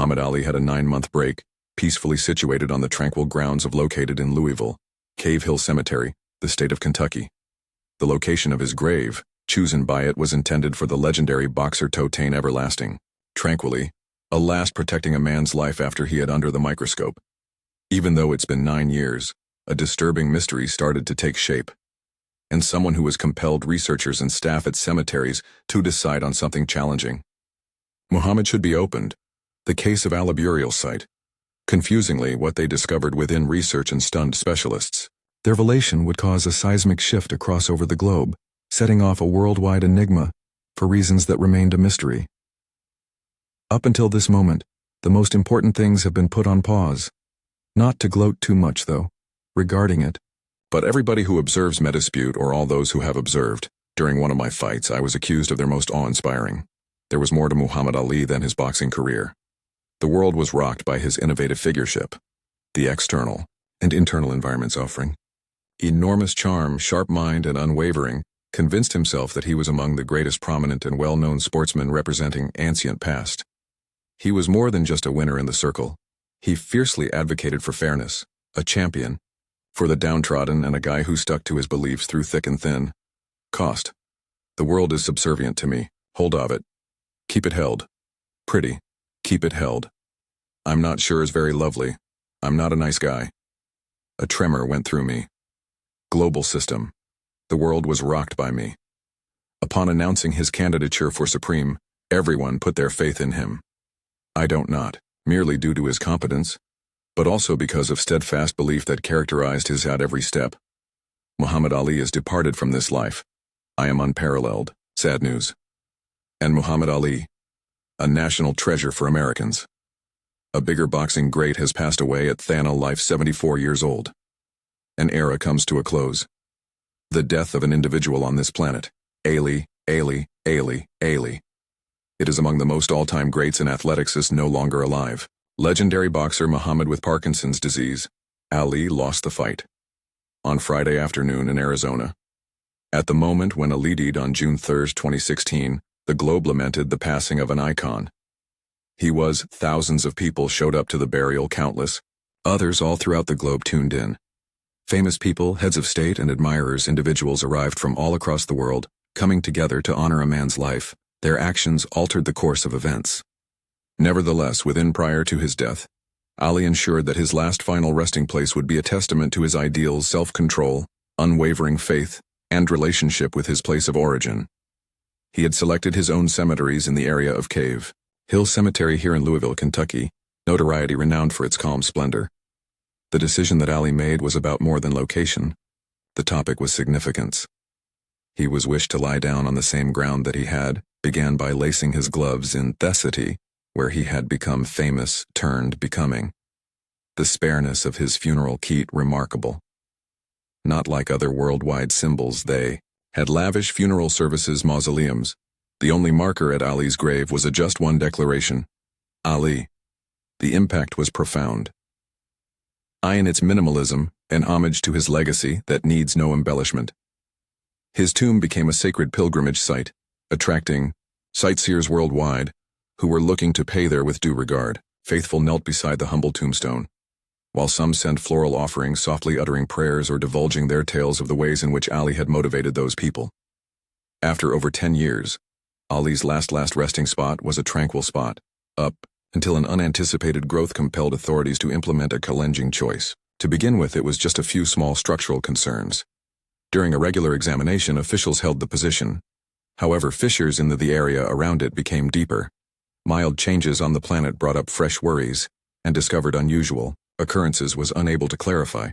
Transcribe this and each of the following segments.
Muhammad Ali had a 9-month break, peacefully situated on the tranquil grounds located in Louisville, Cave Hill Cemetery, the state of Kentucky. The location of his grave, chosen by it, was intended for the legendary boxer Totane Everlasting, tranquilly, a last protecting a man's life after he had under the microscope. Even though it's been 9 years, a disturbing mystery started to take shape, and someone who has compelled researchers and staff at cemeteries to decide on something challenging. Muhammad should be opened, the case of Ali burial site. Confusingly, what they discovered within research and stunned specialists. Their revelation would cause a seismic shift across over the globe, setting off a worldwide enigma for reasons that remained a mystery. Up until this moment, the most important things have been put on pause. Not to gloat too much, though, regarding it. But everybody who observes Medispute, or all those who have observed, during one of my fights, I was accused of their most awe-inspiring. There was more to Muhammad Ali than his boxing career. The world was rocked by his innovative figureship, the external and internal environments offering. Enormous charm, sharp mind, and unwavering, convinced himself that he was among the greatest prominent and well-known sportsmen representing ancient past. He was more than just a winner in the circle. He fiercely advocated for fairness, a champion, for the downtrodden, and a guy who stuck to his beliefs through thick and thin. Cost. The world is subservient to me. Hold of it. Keep it held. Pretty. Keep it held. I'm not sure is very lovely. I'm not a nice guy. A tremor went through me. Global system. The world was rocked by me. Upon announcing his candidature for Supreme, everyone put their faith in him. I don't not, merely due to his competence, but also because of steadfast belief that characterized his at every step. Muhammad Ali is departed from this life. I am unparalleled. Sad news. And Muhammad Ali, a national treasure for Americans. A bigger boxing great has passed away at Thana life 74 years old. An era comes to a close. The death of an individual on this planet. Ali. It is among the most all-time greats in athletics is no longer alive. Legendary boxer Muhammad with Parkinson's disease. Ali lost the fight. On Friday afternoon in Arizona. At the moment when Ali died on June 3, 2016, the globe lamented the passing of an icon. Thousands of people showed up to the burial, countless. Others all throughout the globe tuned in. Famous people, heads of state, and admirers, individuals arrived from all across the world, coming together to honor a man's life. Their actions altered the course of events. Nevertheless, prior to his death, Ali ensured that his last final resting place would be a testament to his ideals, self-control, unwavering faith, and relationship with his place of origin. He had selected his own cemeteries in the area of Cave Hill Cemetery here in Louisville, Kentucky, notoriety renowned for its calm splendor. The decision that Ali made was about more than location. The topic was significance. He was wished to lie down on the same ground that he began by lacing his gloves in Thessaly, where he had become famous, turned becoming. The spareness of his funeral kit remarkable. Not like other worldwide symbols, they had lavish funeral services, mausoleums. The only marker at Ali's grave was a just one declaration. Ali. The impact was profound. In its minimalism, an homage to his legacy that needs no embellishment. His tomb became a sacred pilgrimage site, attracting sightseers worldwide who were looking to pay there with due regard. Faithful knelt beside the humble tombstone, while some sent floral offerings, softly uttering prayers or divulging their tales of the ways in which Ali had motivated those people. After over 10 years, Ali's last resting spot was a tranquil spot, up until an unanticipated growth compelled authorities to implement a challenging choice. To begin with, it was just a few small structural concerns. During a regular examination, officials held the position. However, fissures in the area around it became deeper. Mild changes on the planet brought up fresh worries, and discovered unusual occurrences was unable to clarify.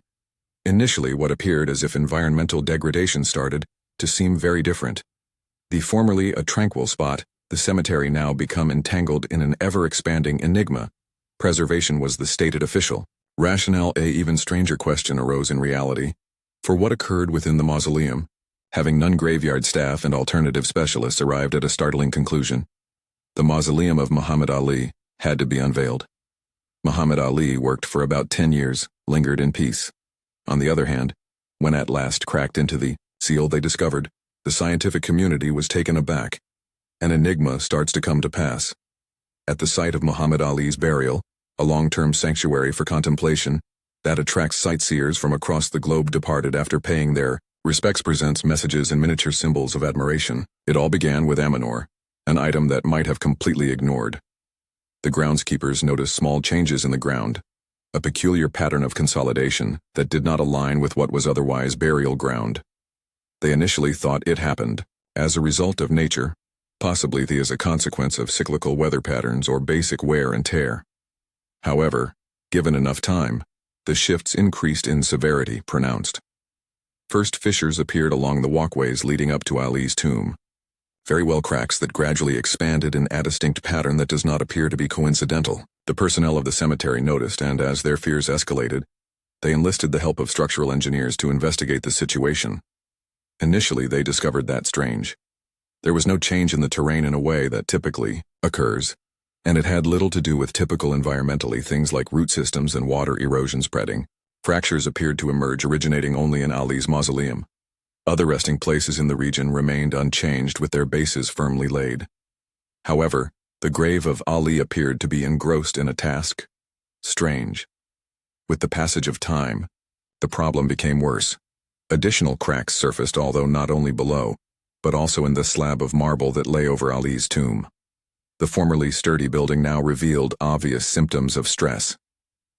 Initially, what appeared as if environmental degradation started to seem very different. The formerly a tranquil spot, the cemetery now become entangled in an ever-expanding enigma. Preservation was the stated official rationale. A even stranger question arose in reality. For what occurred within the mausoleum? Having none, graveyard staff and alternative specialists arrived at a startling conclusion. The mausoleum of Muhammad Ali had to be unveiled. Muhammad Ali worked for about 10 years, lingered in peace. On the other hand, when at last cracked into the seal they discovered, the scientific community was taken aback. An enigma starts to come to pass. At the site of Muhammad Ali's burial, a long-term sanctuary for contemplation that attracts sightseers from across the globe departed after paying their respects, presents messages and miniature symbols of admiration. It all began with Amanor, an item that might have completely ignored. The groundskeepers noticed small changes in the ground, a peculiar pattern of consolidation that did not align with what was otherwise burial ground. They initially thought it happened as a result of nature, possibly as a consequence of cyclical weather patterns or basic wear and tear. However, given enough time, the shifts increased in severity, pronounced. First, fissures appeared along the walkways leading up to Ali's tomb. Very well, cracks that gradually expanded in a distinct pattern that does not appear to be coincidental. The personnel of the cemetery noticed, and as their fears escalated, they enlisted the help of structural engineers to investigate the situation. Initially, they discovered that strange. There was no change in the terrain in a way that typically occurs, and it had little to do with typical environmentally things like root systems and water erosion spreading. Fractures appeared to emerge, originating only in Ali's mausoleum. Other resting places in the region remained unchanged with their bases firmly laid. However, the grave of Ali appeared to be engrossed in a task. Strange. With the passage of time, the problem became worse. Additional cracks surfaced, although not only below, but also in the slab of marble that lay over Ali's tomb. The formerly sturdy building now revealed obvious symptoms of stress.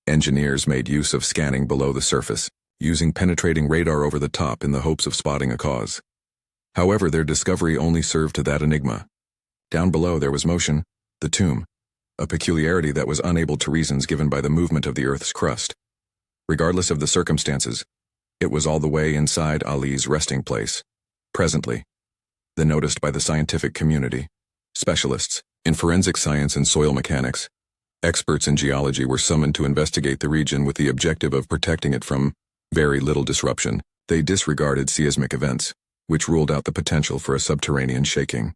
Engineers made use of scanning below the surface, using penetrating radar over the top in the hopes of spotting a cause. However, their discovery only served to that enigma. Down below there was motion, the tomb, a peculiarity that was unable to reasons given by the movement of the Earth's crust. Regardless of the circumstances, it was all the way inside Ali's resting place. Presently, then noticed by the scientific community, specialists in forensic science and soil mechanics, experts in geology were summoned to investigate the region with the objective of protecting it from very little disruption. They disregarded seismic events, which ruled out the potential for a subterranean shaking.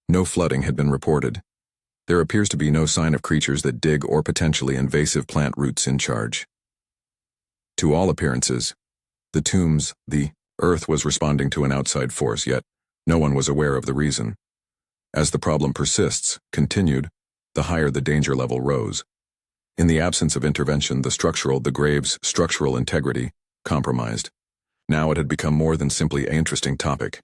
No flooding had been reported. There appears to be no sign of creatures that dig or potentially invasive plant roots in charge. To all appearances, the Earth was responding to an outside force, yet no one was aware of the reason. As the problem continued, the higher the danger level rose. In the absence of intervention, the grave's structural integrity compromised. Now it had become more than simply an interesting topic.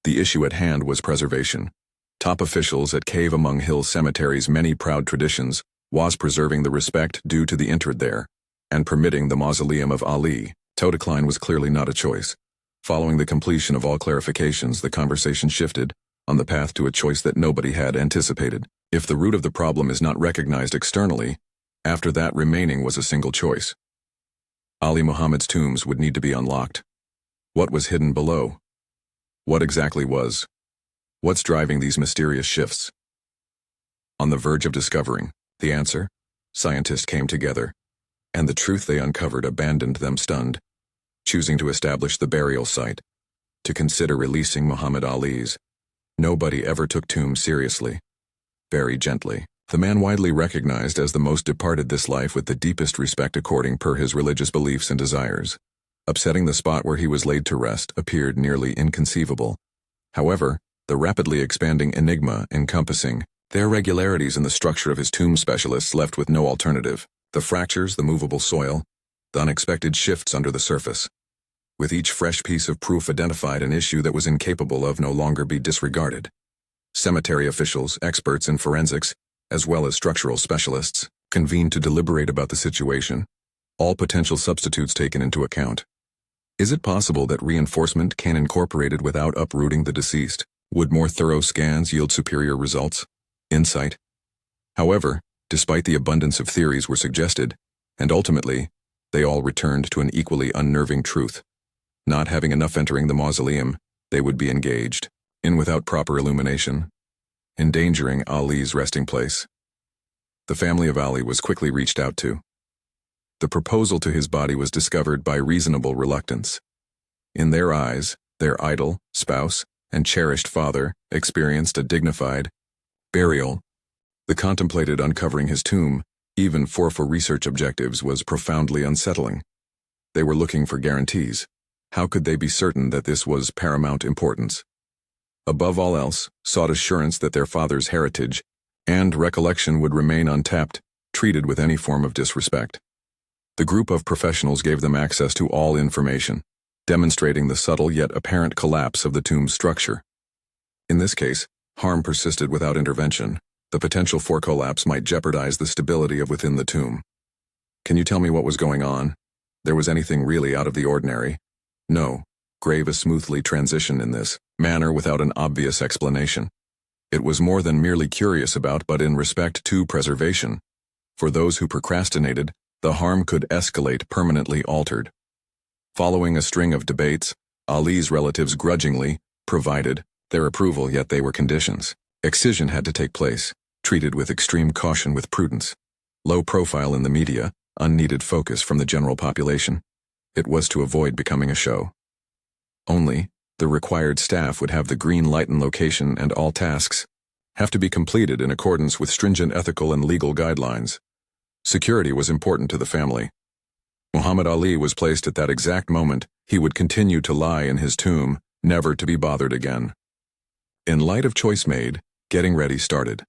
The issue at hand was preservation. Top officials at Cave Among Hills Cemetery's many proud traditions was preserving the respect due to the interred there, and permitting the mausoleum of Ali to decline was clearly not a choice. Following the completion of all clarifications, the conversation shifted on the path to a choice that nobody had anticipated. If the root of the problem is not recognized externally, after that remaining was a single choice. Ali Muhammad's tombs would need to be unlocked. What was hidden below? What exactly was? What's driving these mysterious shifts? On the verge of discovering the answer, scientists came together, and the truth they uncovered abandoned them stunned, choosing to establish the burial site, to consider releasing Muhammad Ali's. Nobody ever took tomb seriously. Very gently, the man widely recognized as the most departed this life with the deepest respect according per his religious beliefs and desires. Upsetting the spot where he was laid to rest appeared nearly inconceivable. However, the rapidly expanding enigma encompassing the irregularities in the structure of his tomb specialists left with no alternative. The fractures, the movable soil, the unexpected shifts under the surface. With each fresh piece of proof identified an issue that was incapable of no longer be disregarded. Cemetery officials, experts in forensics, as well as structural specialists, convened to deliberate about the situation, all potential substitutes taken into account. Is it possible that reinforcement can incorporated without uprooting the deceased? Would more thorough scans yield superior results? Insight? However, despite the abundance of theories were suggested, and ultimately, they all returned to an equally unnerving truth. Not having enough entering the mausoleum, they would be engaged in without proper illumination, endangering Ali's resting place. The family of Ali was quickly reached out to. The proposal to his body was discovered by reasonable reluctance. In their eyes, their idol, spouse, and cherished father experienced a dignified burial. The contemplated uncovering his tomb, even for research objectives, was profoundly unsettling. They were looking for guarantees. How could they be certain that this was paramount importance? Above all else, sought assurance that their father's heritage and recollection would remain untapped, treated with any form of disrespect. The group of professionals gave them access to all information, demonstrating the subtle yet apparent collapse of the tomb's structure. In this case, harm persisted without intervention. The potential for collapse might jeopardize the stability of within the tomb. Can you tell me what was going on? There was anything really out of the ordinary? No. Grave smoothly transitioned in this manner without an obvious explanation. It was more than merely curious about, but in respect to preservation. For those who procrastinated, the harm could escalate permanently altered. Following a string of debates, Ali's relatives grudgingly provided their approval, yet they were conditions. Excision had to take place, treated with extreme caution with prudence. Low profile in the media, unneeded focus from the general population. It was to avoid becoming a show. Only, the required staff would have the green light and location, and all tasks have to be completed in accordance with stringent ethical and legal guidelines. Security was important to the family. Muhammad Ali was placed at that exact moment. He would continue to lie in his tomb, never to be bothered again. In light of choice made, getting ready started.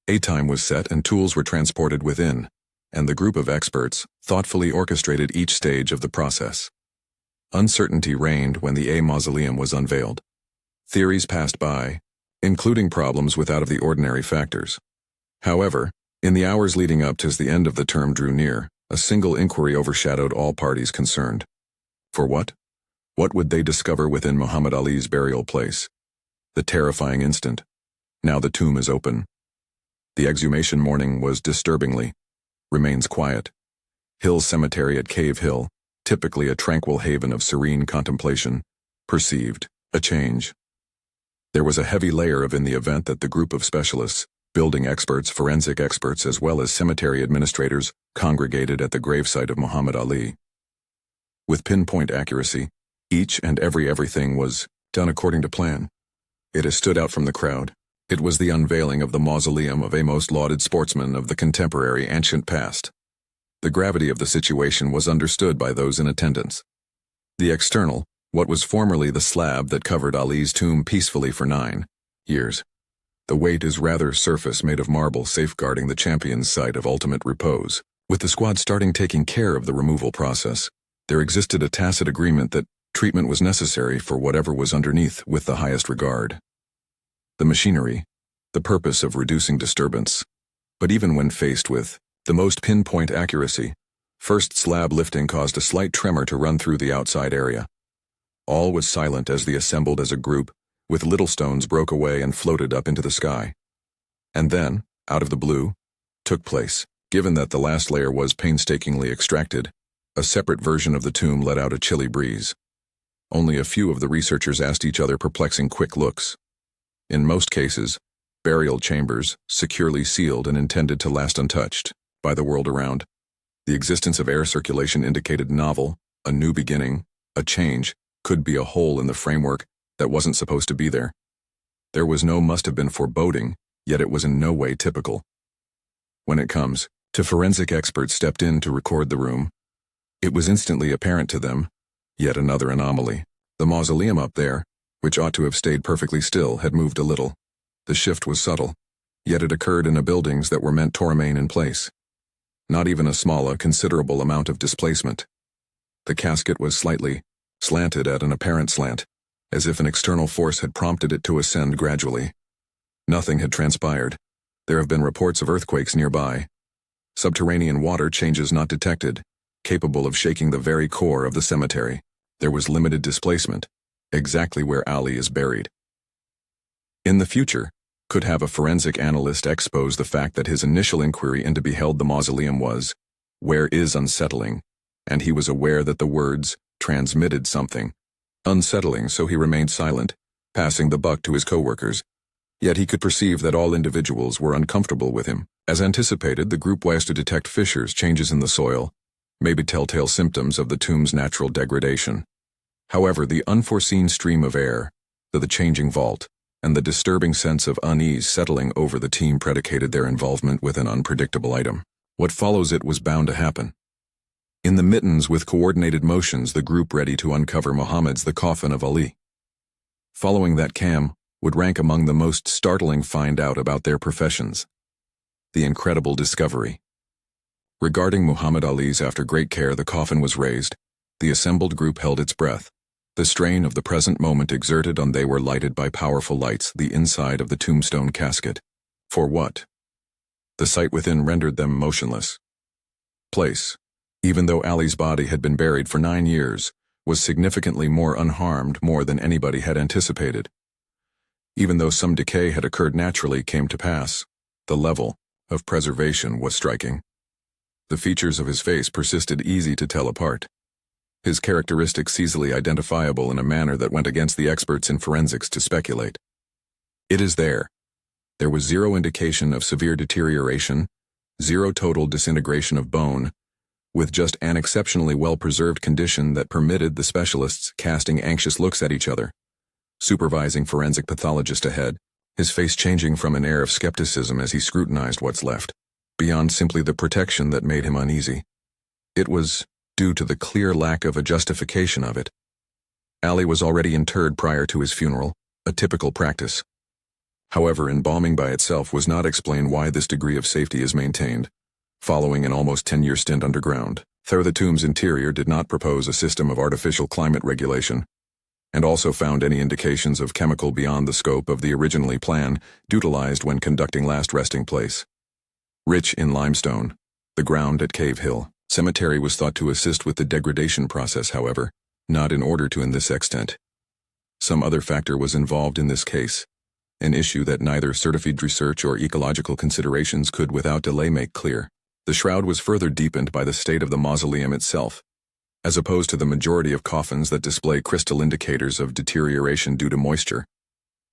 A time was set and tools were transported within, and the group of experts thoughtfully orchestrated each stage of the process. Uncertainty reigned when the mausoleum was unveiled. Theories passed by, including problems with out-of-the-ordinary factors. However, in the hours leading up to the end of the term drew near, a single inquiry overshadowed all parties concerned. For what? What would they discover within Muhammad Ali's burial place? The terrifying instant. Now the tomb is open. The exhumation morning was disturbingly. Remains quiet. Hill Cemetery at Cave Hill, typically a tranquil haven of serene contemplation, perceived a change. There was a heavy layer of in the event that the group of specialists, building experts, forensic experts, as well as cemetery administrators, congregated at the gravesite of Muhammad Ali. With pinpoint accuracy, each and everything was done according to plan. It has stood out from the crowd. It was the unveiling of the mausoleum of a most lauded sportsman of the contemporary ancient past. The gravity of the situation was understood by those in attendance. The external, what was formerly the slab that covered Ali's tomb peacefully for 9 years. The weight is rather surface made of marble, safeguarding the champion's site of ultimate repose. With the squad starting taking care of the removal process, there existed a tacit agreement that treatment was necessary for whatever was underneath with the highest regard. The machinery, the purpose of reducing disturbance. But even when faced with the most pinpoint accuracy, first slab lifting caused a slight tremor to run through the outside area. All was silent as they assembled as a group, with little stones broke away and floated up into the sky. And then, out of the blue, took place, given that the last layer was painstakingly extracted, a separate version of the tomb let out a chilly breeze. Only a few of the researchers asked each other perplexing quick looks. In most cases, burial chambers, securely sealed and intended to last untouched by the world around. The existence of air circulation indicated novel, a new beginning, a change, could be a hole in the framework that wasn't supposed to be there. There was no must have been foreboding, yet it was in no way typical. When it comes to forensic experts stepped in to record the room, it was instantly apparent to them, yet another anomaly. The mausoleum up there, which ought to have stayed perfectly still, had moved a little. The shift was subtle, yet it occurred in buildings that were meant to remain in place. Not even a considerable amount of displacement. The casket was slightly slanted at an apparent slant, as if an external force had prompted it to ascend gradually. Nothing had transpired. There have been reports of earthquakes nearby. Subterranean water changes not detected, capable of shaking the very core of the cemetery. There was limited displacement, exactly where Ali is buried. In the future, could have a forensic analyst expose the fact that his initial inquiry into beheld the mausoleum was, where is unsettling, and he was aware that the words transmitted something. Unsettling, so he remained silent, passing the buck to his co-workers. Yet he could perceive that all individuals were uncomfortable with him. As anticipated, the group was to detect fissures, changes in the soil, maybe telltale symptoms of the tomb's natural degradation. However, the unforeseen stream of air, the changing vault, and the disturbing sense of unease settling over the team predicated their involvement with an unpredictable item. What follows it was bound to happen. In the mittens with coordinated motions, the group ready to uncover Muhammad's the coffin of Ali. Following that, Cam would rank among the most startling find out about their professions. The incredible discovery. Regarding Muhammad Ali's, after great care the coffin was raised, the assembled group held its breath. The strain of the present moment exerted on they were lighted by powerful lights the inside of the tombstone casket. For what? The sight within rendered them motionless. Place, even though Ali's body had been buried for 9 years, was significantly more unharmed more than anybody had anticipated. Even though some decay had occurred naturally came to pass, the level of preservation was striking. The features of his face persisted easy to tell apart. His characteristics easily identifiable in a manner that went against the experts in forensics to speculate. It is there. There was zero indication of severe deterioration, zero total disintegration of bone, with just an exceptionally well-preserved condition that permitted the specialists casting anxious looks at each other. Supervising forensic pathologist ahead, his face changing from an air of skepticism as he scrutinized what's left, beyond simply the protection that made him uneasy. It was due to the clear lack of a justification of it. Ali was already interred prior to his funeral, a typical practice. However, embalming by itself was not explained why this degree of safety is maintained. Following an almost 10-year stint underground, the tomb's interior did not propose a system of artificial climate regulation, and also found any indications of chemical beyond the scope of the originally plan utilized when conducting last resting place. Rich in limestone, the ground at Cave Hill Cemetery was thought to assist with the degradation process, however, not in order to in this extent. Some other factor was involved in this case, an issue that neither certified research or ecological considerations could without delay make clear. The shroud was further deepened by the state of the mausoleum itself, as opposed to the majority of coffins that display crystal indicators of deterioration due to moisture.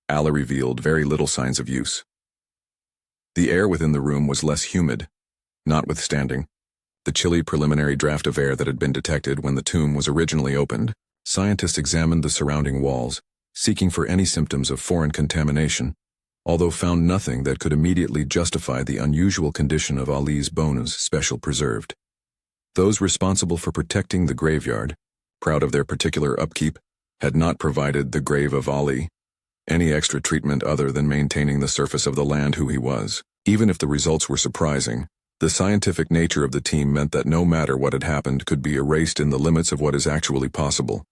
Ali revealed very little signs of use. The air within the room was less humid, notwithstanding the chilly preliminary draft of air that had been detected when the tomb was originally opened. Scientists examined the surrounding walls, seeking for any symptoms of foreign contamination, although found nothing that could immediately justify the unusual condition of Ali's bones special preserved. Those responsible for protecting the graveyard, proud of their particular upkeep, had not provided the grave of Ali any extra treatment other than maintaining the surface of the land who he was. Even if the results were surprising, the scientific nature of the team meant that no matter what had happened could be erased in the limits of what is actually possible.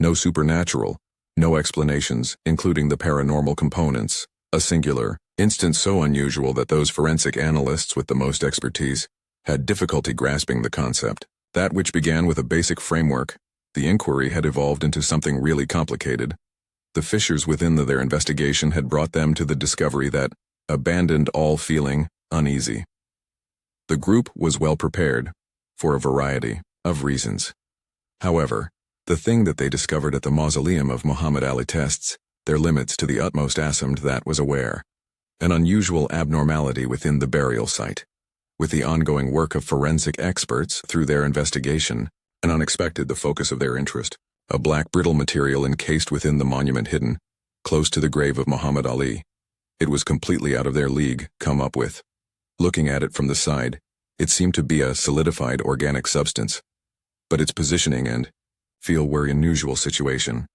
No supernatural, no explanations, including the paranormal components, a singular instance so unusual that those forensic analysts with the most expertise had difficulty grasping the concept. That which began with a basic framework, the inquiry had evolved into something really complicated. The fissures within their investigation had brought them to the discovery that abandoned all feeling uneasy. The group was well prepared, for a variety of reasons. However, the thing that they discovered at the mausoleum of Muhammad Ali tests their limits to the utmost assumed that was aware. An unusual abnormality within the burial site. With the ongoing work of forensic experts through their investigation, and unexpected the focus of their interest, a black brittle material encased within the monument hidden, close to the grave of Muhammad Ali. It was completely out of their league, come up with. Looking at it from the side, it seemed to be a solidified organic substance, but its positioning and feel were an unusual situation.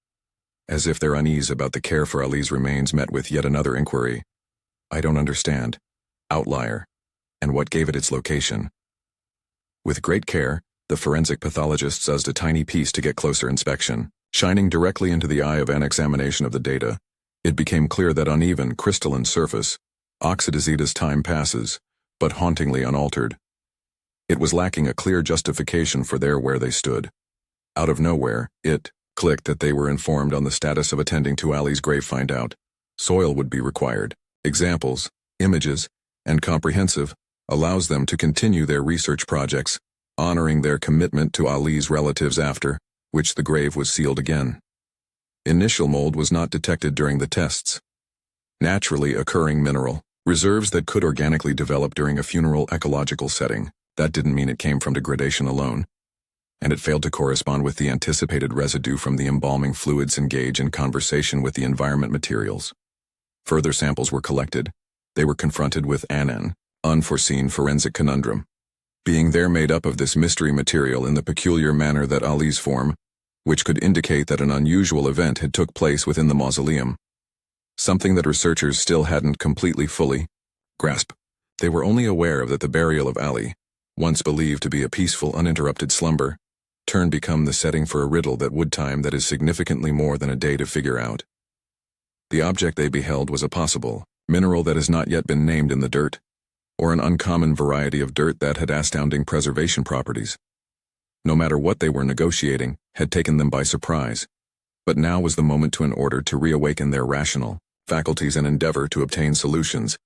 As if their unease about the care for Ali's remains met with yet another inquiry. I don't understand. Outlier. And what gave it its location? With great care, the forensic pathologist suzzed a tiny piece to get closer inspection. Shining directly into the eye of an examination of the data, it became clear that uneven, crystalline surface, oxidized as time passes, but hauntingly unaltered. It was lacking a clear justification for where they stood. Out of nowhere, it clicked that they were informed on the status of attending to Ali's grave. Find out. Soil would be required. Examples, images, and comprehensive, allows them to continue their research projects, honoring their commitment to Ali's relatives after which the grave was sealed again. Initial mold was not detected during the tests. Naturally occurring mineral reserves that could organically develop during a funeral ecological setting. That didn't mean it came from degradation alone, and it failed to correspond with the anticipated residue from the embalming fluids engaged in conversation with the environment materials. Further samples were collected. They were confronted with an unforeseen forensic conundrum. Being there made up of this mystery material in the peculiar manner that Ali's form, which could indicate that an unusual event had took place within the mausoleum. Something that researchers still hadn't completely fully grasped. They were only aware of that the burial of Ali, once believed to be a peaceful, uninterrupted slumber, turned become the setting for a riddle that would time that is significantly more than a day to figure out. The object they beheld was a possible mineral that has not yet been named in the dirt, or an uncommon variety of dirt that had astounding preservation properties. No matter what they were negotiating, had taken them by surprise. But now was the moment in order to reawaken their rational faculties and endeavor to obtain solutions.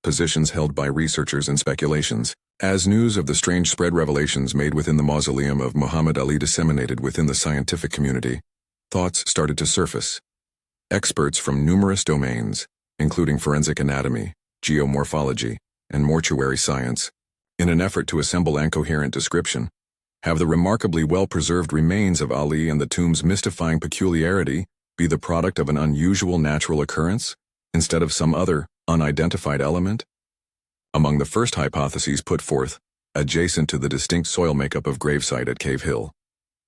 Positions held by researchers and speculations. As news of the strange spread revelations made within the mausoleum of Muhammad Ali disseminated within the scientific community, thoughts started to surface. Experts from numerous domains, including forensic anatomy, geomorphology, and mortuary science, in an effort to assemble an coherent description, have the remarkably well-preserved remains of Ali and the tomb's mystifying peculiarity be the product of an unusual natural occurrence, instead of some other, unidentified element? Among the first hypotheses put forth, adjacent to the distinct soil makeup of gravesite at Cave Hill,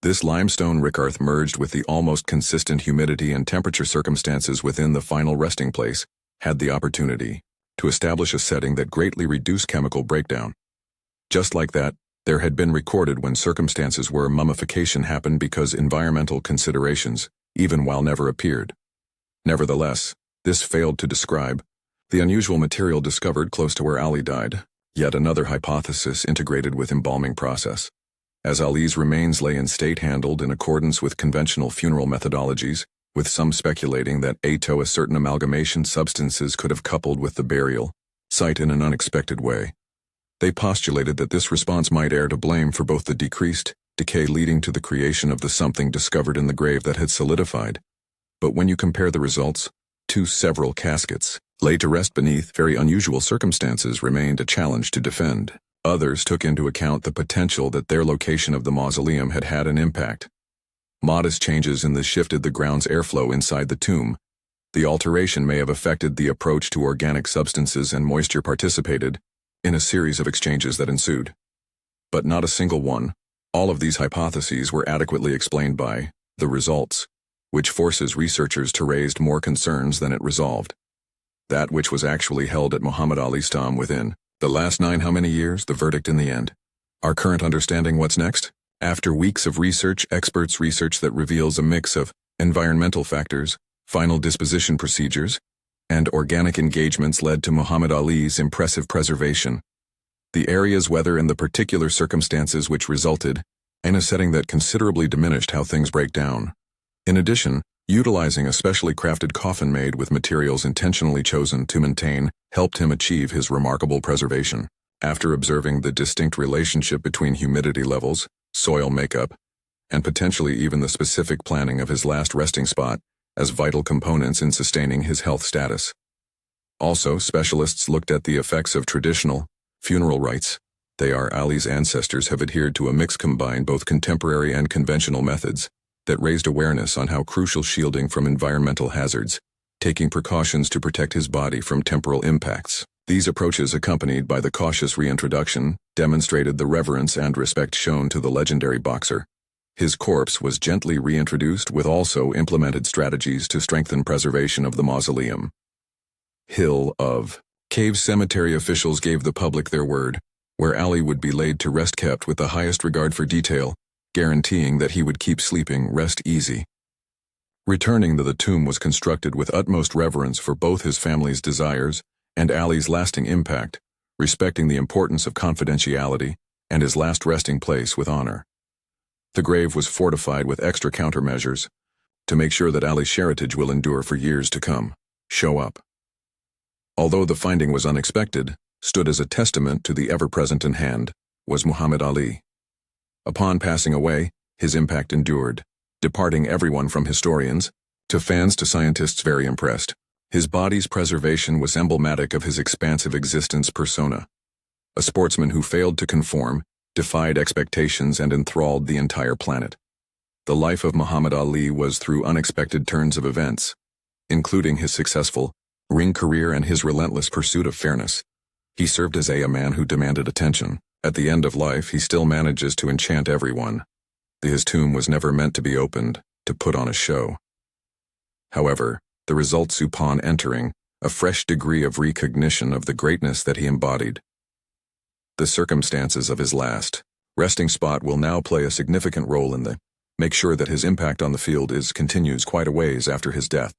this limestone rickarth merged with the almost consistent humidity and temperature circumstances within the final resting place, had the opportunity to establish a setting that greatly reduced chemical breakdown. Just like that, there had been recorded when circumstances where mummification happened because environmental considerations, even while never appeared. Nevertheless, this failed to describe the unusual material discovered close to where Ali died, yet another hypothesis integrated with embalming process. As Ali's remains lay in state handled in accordance with conventional funeral methodologies, with some speculating that a certain amalgamation substances could have coupled with the burial site in an unexpected way. They postulated that this response might err to blame for both the decreased decay leading to the creation of the something discovered in the grave that had solidified. But when you compare the results, several caskets, laid to rest beneath very unusual circumstances, remained a challenge to defend. Others took into account the potential that their location of the mausoleum had had an impact. Modest changes in this shifted the ground's airflow inside the tomb. The alteration may have affected the approach to organic substances and moisture participated in a series of exchanges that ensued. But not a single one. All of these hypotheses were adequately explained by the results, which forces researchers to raise more concerns than it resolved. That which was actually held at Muhammad Ali's tomb within the last how many years, the verdict in the end. Our current understanding, what's next? After weeks of research, experts' research that reveals a mix of environmental factors, final disposition procedures, and organic engagements led to Muhammad Ali's impressive preservation. The area's weather and the particular circumstances which resulted in a setting that considerably diminished how things break down. In addition, utilizing a specially crafted coffin made with materials intentionally chosen to maintain helped him achieve his remarkable preservation. After observing the distinct relationship between humidity levels, soil makeup, and potentially even the specific planning of his last resting spot as vital components in sustaining his health status. Also, specialists looked at the effects of traditional funeral rites. Ali's ancestors have adhered to a mix combined both contemporary and conventional methods that raised awareness on how crucial shielding from environmental hazards, taking precautions to protect his body from temporal impacts. These approaches, accompanied by the cautious reintroduction, demonstrated the reverence and respect shown to the legendary boxer. His corpse was gently reintroduced with also implemented strategies to strengthen preservation of the mausoleum. Hill of Cave Cemetery officials gave the public their word, where Ali would be laid to rest, kept with the highest regard for detail, guaranteeing that he would keep sleeping rest easy. Returning to the tomb was constructed with utmost reverence for both his family's desires and Ali's lasting impact, respecting the importance of confidentiality and his last resting place with honor. The grave was fortified with extra countermeasures to make sure that Ali's heritage will endure for years to come. Show up. Although the finding was unexpected, stood as a testament to the ever-present in hand, was Muhammad Ali. Upon passing away, his impact endured, departing everyone from historians to fans to scientists very impressed. His body's preservation was emblematic of his expansive existence persona. A sportsman who failed to conform, defied expectations and enthralled the entire planet. The life of Muhammad Ali was through unexpected turns of events, including his successful ring career and his relentless pursuit of fairness. He served as a man who demanded attention. At the end of life, he still manages to enchant everyone. His tomb was never meant to be opened, to put on a show. However, the results upon entering a fresh degree of recognition of the greatness that he embodied. The circumstances of his last resting spot will now play a significant role in make sure that his impact on the field continues quite a ways after his death.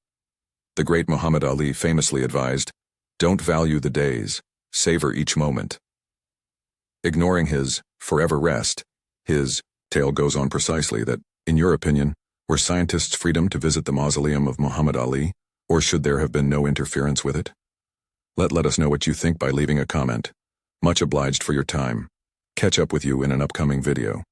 The great Muhammad Ali famously advised, "Don't value the days, savor each moment." Ignoring his forever rest, his tale goes on precisely that, in your opinion, were scientists' freedom to visit the mausoleum of Muhammad Ali, or should there have been no interference with it? Let us know what you think by leaving a comment. Much obliged for your time. Catch up with you in an upcoming video.